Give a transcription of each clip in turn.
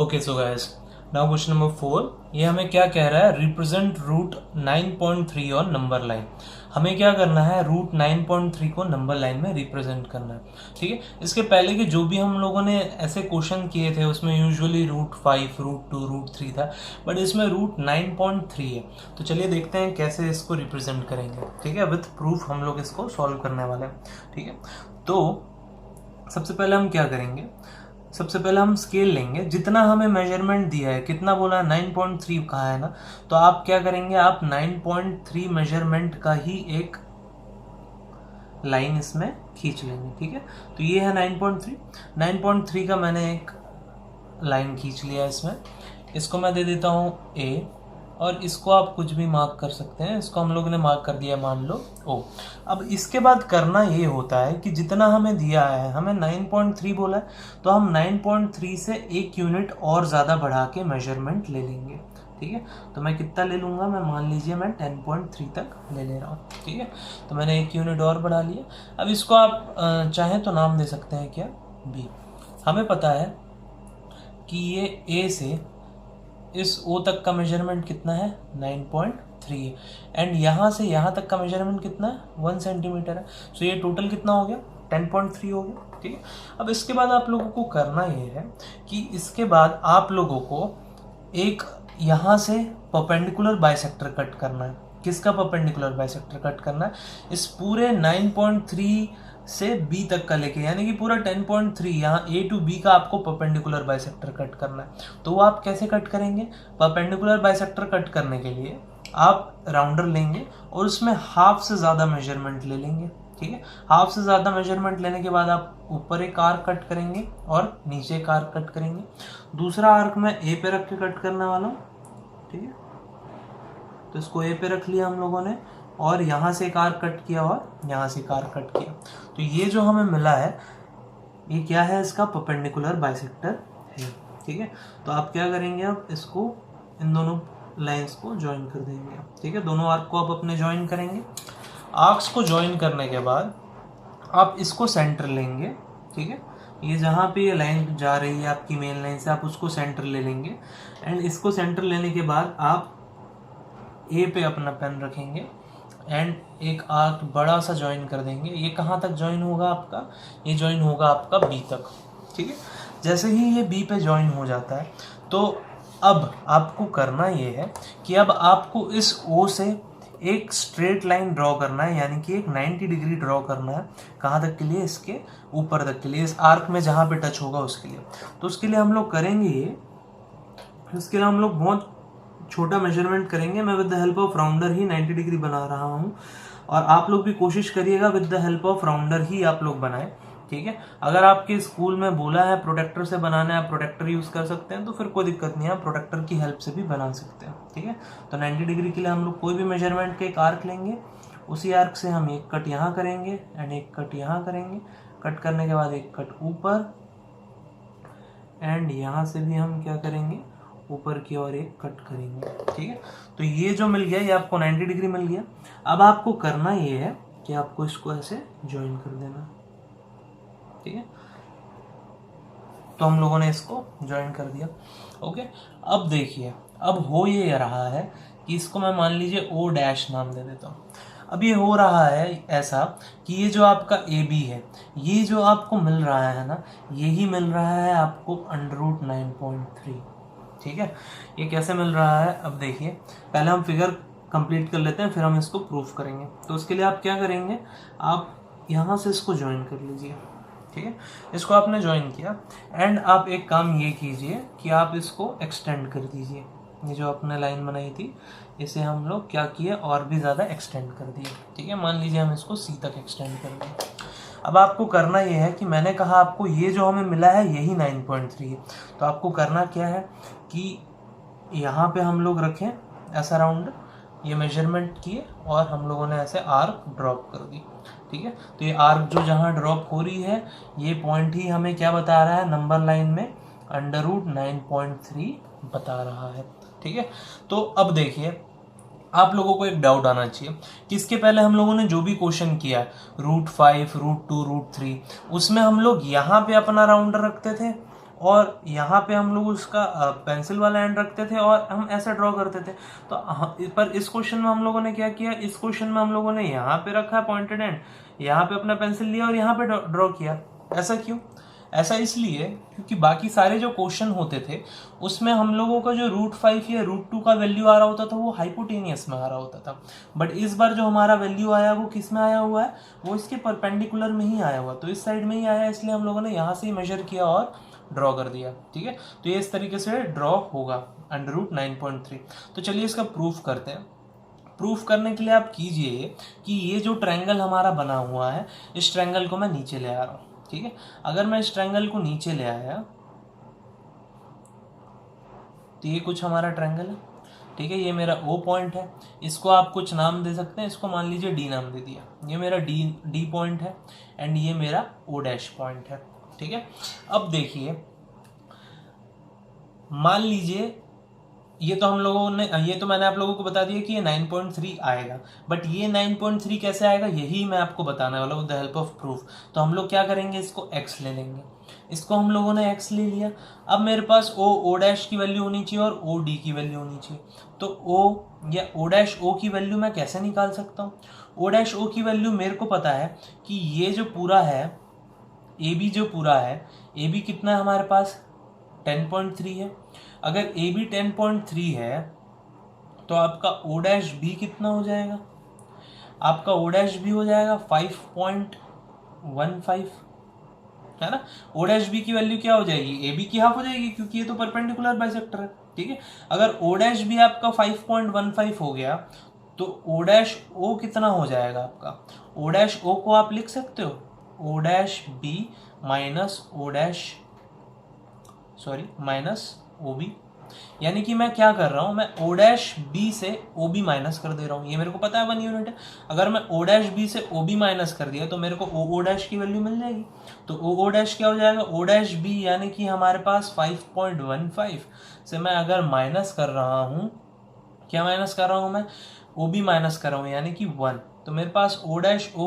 Okay so guys, now question number 4। ये हमें क्या कह रहा है? Represent root 9.3 on number line. हमें क्या करना है? रूट 9.3 को नंबर लाइन में रिप्रेजेंट करना है। ठीक है, इसके पहले के जो भी हम लोगों ने ऐसे क्वेश्चन किए थे उसमें यूजुअली रूट 5, रूट 2, रूट 3 था, बट इसमें रूट 9.3 है। तो चलिए देखते हैं कैसे इसको रिप्रेजेंट करेंगे। ठीक है, विथ प्रूफ हम लोग इसको सॉल्व करने वाले हैं। ठीक है, तो सबसे पहले हम क्या करेंगे? सबसे पहले हम स्केल लेंगे, जितना हमें मेजरमेंट दिया है, कितना बोला है? 9.3 कहा है ना, तो आप क्या करेंगे? आप 9.3 मेजरमेंट का ही एक लाइन इसमें खींच लेंगे। ठीक है, तो ये है 9.3 का मैंने एक लाइन खींच लिया इसमें। इसको मैं दे देता हूँ ए, और इसको आप कुछ भी मार्क कर सकते हैं। इसको हम लोगों ने मार्क कर दिया, मान लो ओ। अब इसके बाद करना ये होता है कि जितना हमें दिया है, हमें 9.3 बोला है, तो हम 9.3 से एक यूनिट और ज़्यादा बढ़ा के मेजरमेंट ले लेंगे। ठीक है, तो मैं कितना ले लूँगा? मैं मान लीजिए मैं 10.3 तक ले ले रहा हूँ। ठीक है, तो मैंने एक यूनिट और बढ़ा लिया। अब इसको आप चाहें तो नाम दे सकते हैं क्या? बी। हमें पता है कि ये ए से इस ओ तक का मेजरमेंट कितना है? 9.3 है, एंड यहाँ से यहाँ तक का मेजरमेंट कितना है? 1 सेंटीमीटर है। सो ये टोटल कितना हो गया? 10.3 हो गया। ठीक है, अब इसके बाद आप लोगों को करना ये है कि इसके बाद आप लोगों को एक यहाँ से परपेंडिकुलर बाइसेक्टर कट करना है। किसका परपेंडिकुलर बाइसेक्टर कट करना है? इस पूरे 9.3 से बी तक का लेके, यानी कि पूरा 10.3 यहाँ ए टू बी का आपको परपेंडिकुलर बाइसेक्टर कट करना है। तो वो आप कैसे कट करेंगे? परपेंडिकुलर बाइसेक्टर कट करने के लिए आप राउंडर लेंगे और उसमें हाफ से ज़्यादा मेजरमेंट ले लेंगे। ठीक है, हाफ से ज़्यादा मेजरमेंट लेने के बाद आप ऊपर एक आर्क कट करेंगे और नीचे एक आर्क कट करेंगे। दूसरा आर्क मैं ए पे रख के कट करने वाला हूँ। ठीक है, तो इसको ए पे रख लिया हम लोगों ने, और यहाँ से एक आर्क कट किया और यहाँ से एक आर्क कट किया। तो ये जो हमें मिला है ये क्या है? इसका परपेंडिकुलर बाइसेक्टर है। ठीक है, तो आप क्या करेंगे? अब इसको, इन दोनों लाइंस को ज्वाइन कर देंगे। ठीक है, दोनों आर्क को आप अपने ज्वाइन करेंगे। आर्क्स को ज्वाइन करने के बाद आप इसको सेंटर लेंगे। ठीक है, ये जहाँ पे ये लाइन जा रही है आपकी मेन लाइन से, आप उसको सेंटर ले लेंगे, एंड इसको सेंटर लेने के बाद आप ए पे अपना पेन रखेंगे एंड एक आर्क बड़ा सा ज्वाइन कर देंगे। ये कहाँ तक ज्वाइन होगा आपका? ये ज्वाइन होगा आपका बी तक। ठीक है, जैसे ही ये बी पे ज्वाइन हो जाता है, तो अब आपको करना ये है कि अब आपको इस ओ से एक स्ट्रेट लाइन ड्रॉ करना है, यानी कि एक 90 डिग्री ड्रॉ करना है। कहाँ तक के लिए? इसके ऊपर तक के लिए, इस आर्क में जहाँ पे टच होगा उसके लिए। तो उसके लिए हम लोग करेंगे ये, इसके लिए हम लोग बहुत छोटा मेजरमेंट करेंगे। मैं with the help of rounder ही 90 डिग्री बना रहा हूँ, और आप लोग भी कोशिश करिएगा with the help of rounder ही आप लोग बनाएं। ठीक है, अगर आपके स्कूल में बोला है प्रोटेक्टर से बनाना है, आप प्रोटेक्टर यूज़ कर सकते हैं, तो फिर कोई दिक्कत नहीं है, आप प्रोटेक्टर की हेल्प से भी बना सकते हैं। ठीक है, तो 90 डिग्री के लिए हम लोग कोई भी मेजरमेंट के एक आर्क लेंगे, उसी आर्क से हम एक कट यहाँ करेंगे एंड एक कट यहाँ करेंगे। कट करने के बाद एक कट ऊपर, एंड यहाँ से भी हम क्या करेंगे? ऊपर की ओर एक कट करेंगे। ठीक है, तो ये जो मिल गया, ये आपको 90 डिग्री मिल गया। अब आपको करना ये है कि आपको इसको ऐसे ज्वाइन कर देना। ठीक है, तो हम लोगों ने इसको ज्वाइन कर दिया। ओके, अब देखिए, अब हो ये रहा है कि इसको मैं मान लीजिए ओ डैश नाम दे देता हूँ। अब ये हो रहा है ऐसा कि ये जो आपका ए बी है, ये जो आपको मिल रहा है ना, यही मिल रहा है आपको अंडर रूट 9.3। ठीक है, ये कैसे मिल रहा है? अब देखिए, पहले हम फिगर कंप्लीट कर लेते हैं, फिर हम इसको प्रूफ करेंगे। तो उसके लिए आप क्या करेंगे? आप यहाँ से इसको ज्वाइन कर लीजिए। ठीक है, इसको आपने ज्वाइन किया, एंड आप एक काम ये कीजिए कि आप इसको एक्सटेंड कर दीजिए। ये जो आपने लाइन बनाई थी, इसे हम लोग क्या किए? और भी ज़्यादा एक्सटेंड कर दिए। ठीक है, मान लीजिए हम इसको सी तक एक्सटेंड कर दें। अब आपको करना ये है कि मैंने कहा आपको ये जो हमें मिला है यही 9.3 है, तो आपको करना क्या है कि यहाँ पे हम लोग रखें ऐसा राउंड, ये मेजरमेंट किए और हम लोगों ने ऐसे आर्क ड्रॉप कर दी। ठीक है, तो ये आर्क जो जहाँ ड्रॉप हो रही है, ये पॉइंट ही हमें क्या बता रहा है? नंबर लाइन में अंडर रूट 9.3 बता रहा है। ठीक है, तो अब देखिए, आप लोगों को एक डाउट आना चाहिए कि इसके पहले हम लोगों ने जो भी क्वेश्चन किया, रूट 5, रूट 2, रूट 3, उसमें हम लोग यहाँ पे अपना राउंडर रखते थे और यहाँ पे हम लोग उसका पेंसिल वाला एंड रखते थे और हम ऐसा ड्रॉ करते थे। तो पर इस क्वेश्चन में हम लोगों ने क्या किया, इस क्वेश्चन में हम लोगों ने यहाँ पे रखा है पॉइंटेड एंड, यहाँ पे अपना पेंसिल लिया और यहाँ पे ड्रॉ किया। ऐसा क्यों? ऐसा इसलिए क्योंकि बाकी सारे जो क्वेश्चन होते थे उसमें हम लोगों का जो √5 या √2 का वैल्यू आ रहा होता था वो हाइपोटेनियस में आ रहा होता था। बट इस बार जो हमारा वैल्यू आया वो किस में आया हुआ है, वो इसके परपेंडिकुलर में ही आया हुआ, तो इस साइड में ही आया, इसलिए हम लोगों ने यहाँ से ही मेजर किया और ड्रॉ कर दिया। ठीक है, तो ये इस तरीके से ड्रॉ होगा √9.3। तो चलिए इसका प्रूफ करते हैं। प्रूफ करने के लिए आप कीजिए कि ये जो ट्रायंगल हमारा बना हुआ है, इस ट्रायंगल को मैं नीचे ले आ रहा हूँ। ठीक है, अगर मैं इस ट्रायंगल को नीचे ले आया तो ये कुछ हमारा ट्रायंगल है। ठीक है, ये मेरा O पॉइंट है, इसको आप कुछ नाम दे सकते हैं, इसको मान लीजिए D नाम दे दिया। ये मेरा D पॉइंट है एंड ये मेरा O' पॉइंट है। ठीक है, अब देखिए, मान लीजिए ये तो हम लोगों ने, ये तो मैंने आप लोगों को बता दिया कि ये 9.3 आएगा, बट ये 9.3 कैसे आएगा यही मैं आपको बताने वाला हूँ, द हेल्प ऑफ प्रूफ। तो हम लोग क्या करेंगे, इसको x ले लेंगे, इसको हम लोगों ने x ले लिया। अब मेरे पास O' की वैल्यू होनी चाहिए और OD की वैल्यू होनी चाहिए। तो O या O' की वैल्यू मैं कैसे निकाल सकता हूँ? O' की वैल्यू मेरे को पता है कि ये जो पूरा है AB, जो पूरा है AB कितना है हमारे पास, 10.3 है। अगर AB 10.3 है तो आपका O' कितना हो जाएगा, आपका O' हो जाएगा 5.15, है ना। O' की वैल्यू क्या हो जाएगी, AB की हाफ हो जाएगी, क्योंकि ये तो परपेंडिकुलर बाइसेक्टर है। ठीक है, अगर O' आपका 5.15 हो गया तो O' कितना हो जाएगा आपका, O' को आप लिख सकते हो O' माइनस OB, यानी कि मैं क्या कर रहा हूं, मैं O' से OB माइनस कर दे रहा हूं। ये मेरे को पता है 1 यूनिट है। अगर मैं O' से OB माइनस कर दिया तो मेरे को O' की वैल्यू मिल जाएगी। तो O' क्या हो जाएगा, O' यानी कि हमारे पास 5.15 से मैं अगर माइनस कर रहा हूं, क्या माइनस कर रहा हूं मैं, OB माइनस कर रहा हूं, यानी कि 1, तो मेरे पास O'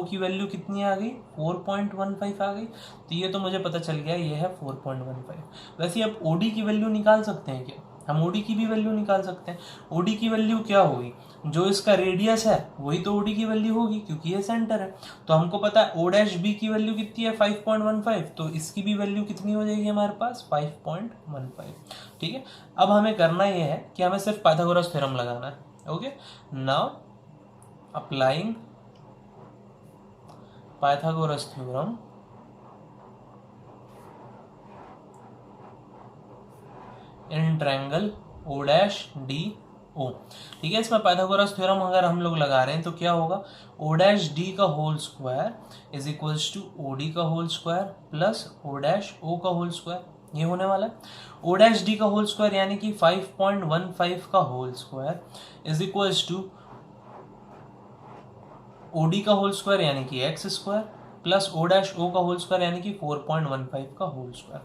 की वैल्यू कितनी आ गई, 4.15 आ गई। तो ये तो मुझे पता चल गया, ये है 4.15। वैसे आप OD की वैल्यू निकाल सकते हैं क्या, हम OD की भी वैल्यू निकाल सकते हैं। OD की वैल्यू क्या होगी, जो इसका रेडियस है वही तो OD की वैल्यू होगी, क्योंकि ये सेंटर है। तो हमको पता है O' की वैल्यू कितनी है, 5.15, तो इसकी भी वैल्यू कितनी हो जाएगी हमारे पास, 5.15। ठीक है, अब हमें करना ये है कि हमें सिर्फ पाइथागोरस थ्योरम लगाना है। Okay, now applying Pythagoras theorem in triangle O', ठीक है। इसमें पाइथागोरस थ्योरम अगर हम लोग लगा रहे हैं तो क्या होगा, O' का whole square is equals to OD का होल स्क्वायर प्लस O' का होल स्क्वायर, ये होने वाला है। O' का होल स्क्वायर यानी कि 5.15 का whole square is equals to OD का होल स्क्वायर यानी कि x स्क्वायर प्लस O' का होल स्क्वायर यानी कि 4.15 का होल स्क्वायर।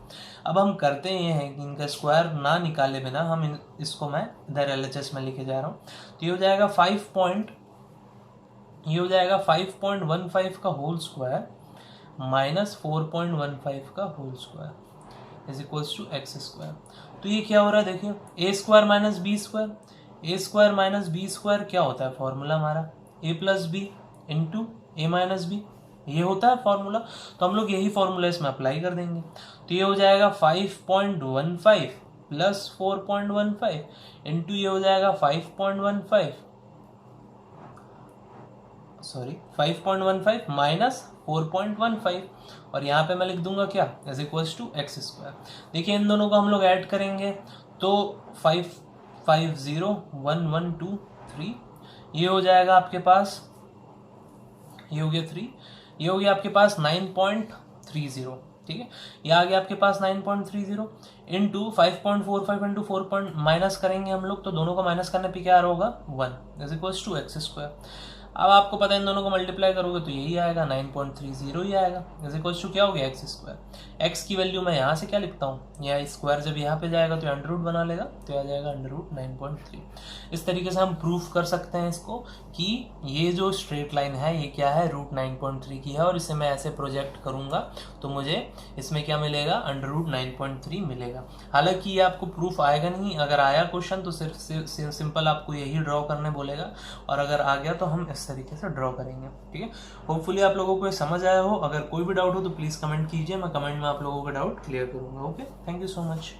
अब हम करते ये हैं कि इनका स्क्वायर ना निकाले बिना हम इसको मैं इधर LHS में लिखे जा रहा हूँ। तो ये हो जाएगा 5.15 का होल स्क्वायर माइनस 4.15 का whole square is equals to x square. तो ये क्या हो रहा है, देखिए A² माइनस B स्क्वायर क्या होता है फॉर्मूला हमारा, A plus B into A minus B, ये होता है फॉर्मूला। तो हम लोग यही फॉर्मूला इसमें अप्लाई कर देंगे। तो ये हो जाएगा 5.15 प्लस 4.15 इंटू ये हो जाएगा 5.15 माइनस 4.15, और यहाँ पे मैं लिख दूंगा क्या, is equals to x square. देखिए इन दोनों को हम लोग ऐड करेंगे तो 5 5 0 1 1 2 3, ये हो जाएगा आपके पास, ये हो गया 3, ये हो गया आपके पास 9.30। ठीक है, ये आ गया आपके पास 9.30 इंटू 5.45 इंटू 4 माइनस करेंगे हम लोग, तो दोनों को माइनस करने पे क्या होगा 1 is equals to x square. अब आपको पता है इन दोनों को मल्टीप्लाई करोगे तो यही आएगा, 9.30 ही आएगा। इज इक्वल्स टू क्या हो गया, एक्स स्क्वायर। एक्स की वैल्यू मैं यहाँ से क्या लिखता हूँ, यहाँ स्क्वायर जब यहाँ पे जाएगा तो अंडर रूट बना लेगा, तो आ जाएगा अंडर रूट 9.3। इस तरीके से हम प्रूफ कर सकते हैं इसको कि ये जो स्ट्रेट लाइन है ये क्या है, रूट 9.3 की है, और इसे मैं ऐसे प्रोजेक्ट करूँगा तो मुझे इसमें क्या मिलेगा, अंडर रूट 9.3 मिलेगा। हालांकि ये आपको प्रूफ आएगा नहीं, अगर आया क्वेश्चन तो सिर्फ सिंपल आपको यही ड्रॉ करने बोलेगा, और अगर आ गया तो हम इस तरीके से ड्रॉ करेंगे। ठीक है, होपफुली आप लोगों को ये समझ आया हो। अगर कोई भी डाउट हो तो प्लीज़ कमेंट कीजिए, मैं कमेंट में आप लोगों का डाउट क्लियर करूँगा। Okay, thank you so much.